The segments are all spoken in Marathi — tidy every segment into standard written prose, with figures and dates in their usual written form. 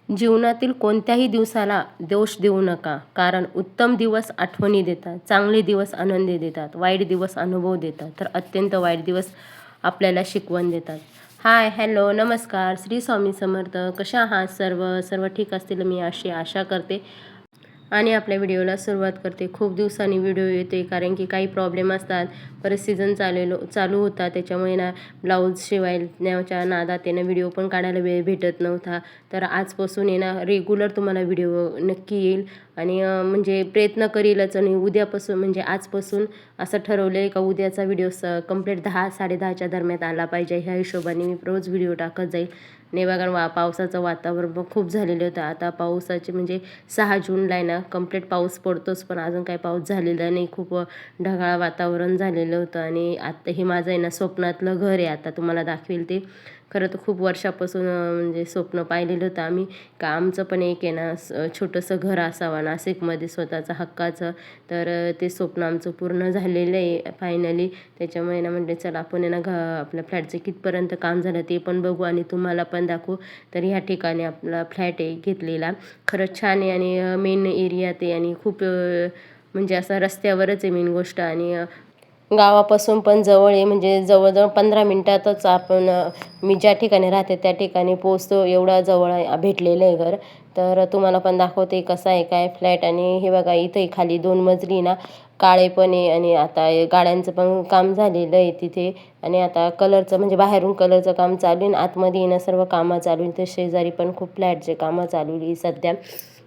जीवनातील कोणत्याही दिवसाला दोष देऊ नका, कारण उत्तम दिवस आठवणी देतात, चांगले दिवस आनंदी देतात, वाईट दिवस अनुभव देतात, तर अत्यंत वाईट दिवस आपल्याला शिकवण देतात. हाय, हॅलो, नमस्कार, श्री स्वामी समर्थ. कशा आहात सर्व? सर्व ठीक असतील मी अशी आशा करते आणि आपल्या व्हिडिओला सुरुवात करते. खूप दिवसांनी व्हिडिओ येते कारण की काही प्रॉब्लेम असतात. परत सीझन चालू होता, त्याच्यामुळे ना ब्लाऊज शिवायच्या नादात आहे ना व्हिडिओ पण काढायला वेळ भेटत नव्हता. तर आजपासून आहे ना रेग्युलर तुम्हाला व्हिडिओ नक्की येईल आणि म्हणजे प्रयत्न करीलच. आणि उद्यापासून म्हणजे आजपासून असं ठरवलं आहे का उद्याचा व्हिडिओ कंप्लीट 10-10:30च्या दरम्यान आला पाहिजे. ह्या हिशोबाने मी रोज व्हिडिओ टाकत जाईल. नाही बघा, पावसाचं वातावरण पण खूप झालेलं होतं. आता पावसाचे म्हणजे 6 जूनला आहे ना कंप्लीट पाऊस पडतोच, पण अजून काही पाऊस झालेला नाही. खूप ढगाळ वातावरण झालेलं होतं. आणि आत्ता हे माझं आहे ना स्वप्नातलं घर आहे, आता तुम्हाला दाखवेल ते. खरं तर खूप वर्षापासून म्हणजे स्वप्न पाहिलेलं होतं आम्ही का आमचं पण एक आहे ना छोटंसं घर असावं नाशिकमध्ये स्वतःचं हक्काचं. तर ते स्वप्न आमचं पूर्ण झालेलं आहे फायनली. त्याच्यामुळे ना म्हटलं चला आपण आहे ना आपल्या फ्लॅटचं कितपर्यंत काम झालं ते पण बघू आणि तुम्हाला पण दाखवू. तर ह्या ठिकाणी आपला फ्लॅट आहे घेतलेला, खरंच छान आहे आणि मेन एरियात आहे आणि खूप म्हणजे असं रस्त्यावरच आहे मेन गोष्ट. आणि गावापासून पण जवळ आहे, म्हणजे जवळजवळ 15 मिनटातच आपण मी ज्या ठिकाणी राहते त्या ठिकाणी पोचतो, एवढा जवळ भेटलेलं आहे घर. तर तुम्हाला पण दाखवते कसं आहे काय फ्लॅट. आणि हे बघा इथंही खाली 2 मजली ना काळे पण आहे आणि आता गाड्यांचं पण काम झालेलं आहे तिथे. आणि आता कलरचं म्हणजे बाहेरून कलरचं काम चालू आहे आणि आतमध्ये येणं सर्व कामं चालू आहे. तर शेजारी पण खूप फ्लॅटचे कामं चालू आहे सध्या.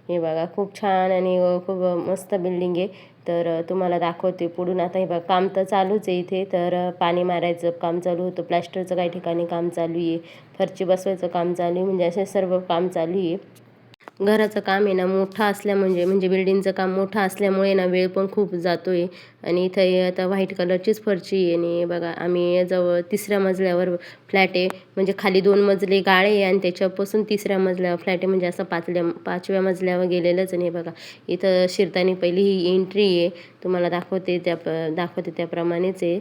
हे बघा खूप छान आणि खूप मस्त बिल्डिंग आहे. तर तुम्हाला दाखवते पुढून. आता हे बघा काम तर चालूच आहे इथे. तर पाणी मारायचं काम चालू होतं, प्लॅस्टरचं काही ठिकाणी काम चालू आहे, फरची बसवायचं काम चालू आहे, म्हणजे असे सर्व काम चालू आहे. घराचं काम आहे ना मोठं म्हणजे बिल्डिंगचं काम मोठं असल्यामुळे ना वेळ पण खूप जातो आहे. आणि इथं आता व्हाईट कलरचीच फरची आहे. आणि बघा आम्ही जवळ 3ऱ्या मजल्यावर फ्लॅट आहे, म्हणजे खाली 2 मजले गाळे आहे आणि त्याच्यापासून 3ऱ्या मजल्यावर फ्लॅट आहे, म्हणजे असं 5व्या मजल्यावर गेलेलंच नाही. बघा इथं शिरताना पहिली ही एंट्री आहे, तुम्हाला दाखवते त्याप्रमाणेच आहे.